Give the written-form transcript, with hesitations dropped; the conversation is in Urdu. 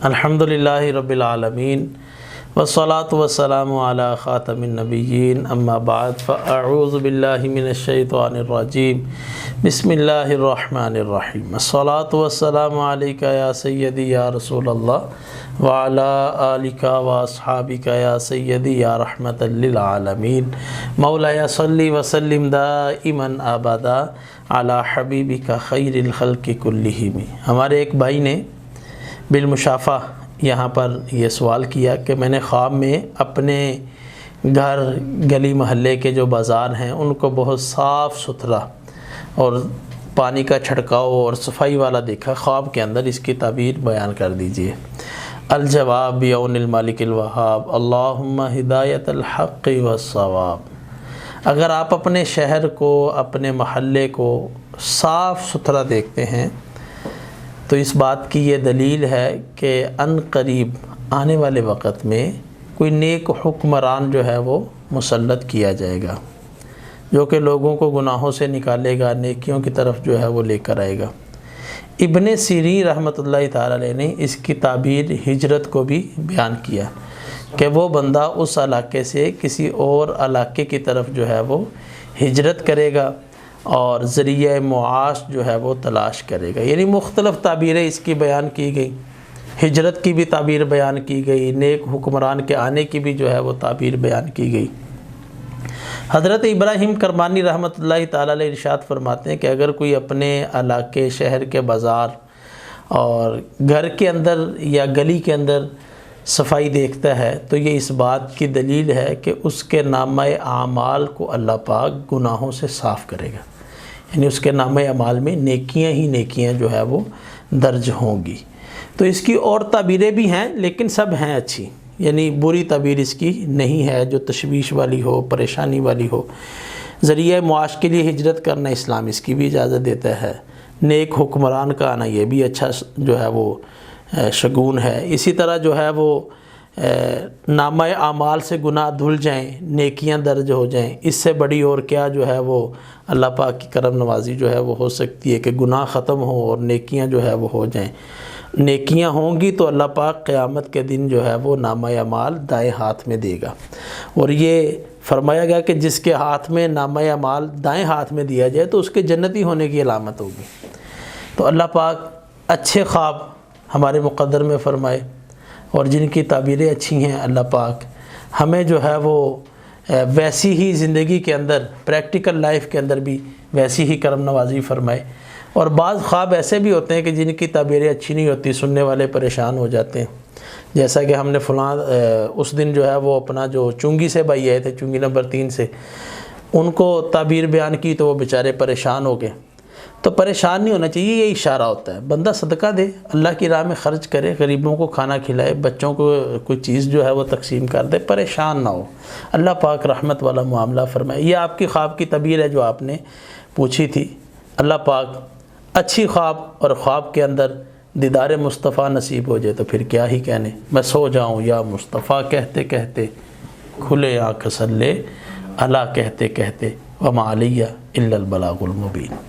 الحمدللہ رب العالمین والصلاة والسلام علی خاتم النبیین اما بعد فاعوذ باللہ من الشیطان الرجیم بسم اللہ الرحمن الرحیم الصلاة والسلام علیکہ یا سیدی یا رسول اللہ وعلی آلکہ واصحابکہ یا سیدی یا رحمت للعالمین مولایا صلی وسلم دائما ابدا علی حبیبکہ خیر الخلق کلہم۔ ہمارے ایک بھائی نے بالمشافہ یہاں پر یہ سوال کیا کہ میں نے خواب میں اپنے گھر گلی محلے کے جو بازار ہیں ان کو بہت صاف ستھرا اور پانی کا چھڑکاؤ اور صفائی والا دیکھا۔ خواب کے اندر اس کی تعبیر بیان کر دیجئے۔ الجواب بیون المالک الوہاب اللہم ہدایت الحق والصواب۔ اگر آپ اپنے شہر کو اپنے محلے کو صاف ستھرا دیکھتے ہیں تو اس بات کی یہ دلیل ہے کہ ان قریب آنے والے وقت میں کوئی نیک حکمران جو ہے وہ مسلط کیا جائے گا، جو کہ لوگوں کو گناہوں سے نکالے گا، نیکیوں کی طرف جو ہے وہ لے کر آئے گا۔ ابن سیرین رحمۃ اللہ تعالی علیہ نے اس کی تعبیر ہجرت کو بھی بیان کیا کہ وہ بندہ اس علاقے سے کسی اور علاقے کی طرف جو ہے وہ ہجرت کرے گا اور ذریعہ معاش جو ہے وہ تلاش کرے گا۔ یعنی مختلف تعبیریں اس کی بیان کی گئی، ہجرت کی بھی تعبیر بیان کی گئی، نیک حکمران کے آنے کی بھی جو ہے وہ تعبیر بیان کی گئی۔ حضرت ابراہیم کرمانی رحمۃ اللہ تعالی علیہ ارشاد فرماتے ہیں کہ اگر کوئی اپنے علاقے شہر کے بازار اور گھر کے اندر یا گلی کے اندر صفائی دیکھتا ہے تو یہ اس بات کی دلیل ہے کہ اس کے نامہ اعمال کو اللہ پاک گناہوں سے صاف کرے گا، یعنی اس کے نامہ اعمال میں نیکیاں ہی نیکیاں جو ہے وہ درج ہوں گی۔ تو اس کی اور تعبیریں بھی ہیں لیکن سب ہیں اچھی، یعنی بری تعبیر اس کی نہیں ہے جو تشویش والی ہو، پریشانی والی ہو۔ ذریعہ معاش کے لیے ہجرت کرنا اسلام اس کی بھی اجازت دیتا ہے، نیک حکمران کا آنا یہ بھی اچھا جو ہے وہ شگون ہے۔ اسی طرح جو ہے وہ نامہ اعمال سے گناہ دھل جائیں، نیکیاں درج ہو جائیں، اس سے بڑی اور کیا جو ہے وہ اللہ پاک کی کرم نوازی جو ہے وہ ہو سکتی ہے کہ گناہ ختم ہو اور نیکیاں جو ہے وہ ہو جائیں۔ نیکیاں ہوں گی تو اللہ پاک قیامت کے دن جو ہے وہ نامہ اعمال دائیں ہاتھ میں دے گا، اور یہ فرمایا گیا کہ جس کے ہاتھ میں نامہ اعمال دائیں ہاتھ میں دیا جائے تو اس کے جنتی ہونے کی علامت ہوگی۔ تو اللہ پاک اچھے خواب ہمارے مقدر میں فرمائے، اور جن کی تعبیریں اچھی ہیں اللہ پاک ہمیں جو ہے وہ ویسی ہی زندگی کے اندر پریکٹیکل لائف کے اندر بھی ویسی ہی کرم نوازی فرمائے۔ اور بعض خواب ایسے بھی ہوتے ہیں کہ جن کی تعبیریں اچھی نہیں ہوتی، سننے والے پریشان ہو جاتے ہیں، جیسا کہ ہم نے فلاں اس دن جو ہے وہ اپنا جو چنگی سے بھائی آئے تھے، چنگی نمبر 3 سے، ان کو تعبیر بیان کی تو وہ بیچارے پریشان ہو گئے۔ تو پریشان نہیں ہونا چاہیے، یہ اشارہ ہوتا ہے بندہ صدقہ دے، اللہ کی راہ میں خرچ کرے، غریبوں کو کھانا کھلائے، بچوں کو کوئی چیز جو ہے وہ تقسیم کر دے، پریشان نہ ہو، اللہ پاک رحمت والا معاملہ فرمائے۔ یہ آپ کی خواب کی تعبیر ہے جو آپ نے پوچھی تھی۔ اللہ پاک اچھی خواب اور خواب کے اندر دیدار مصطفیٰ نصیب ہو جائے تو پھر کیا ہی کہنے۔ میں سو جاؤں یا مصطفیٰ کہتے کہتے، کھلے آنکھ صلی اللہ کہتے کہتے، وما علیہ الا البلاغ المبین۔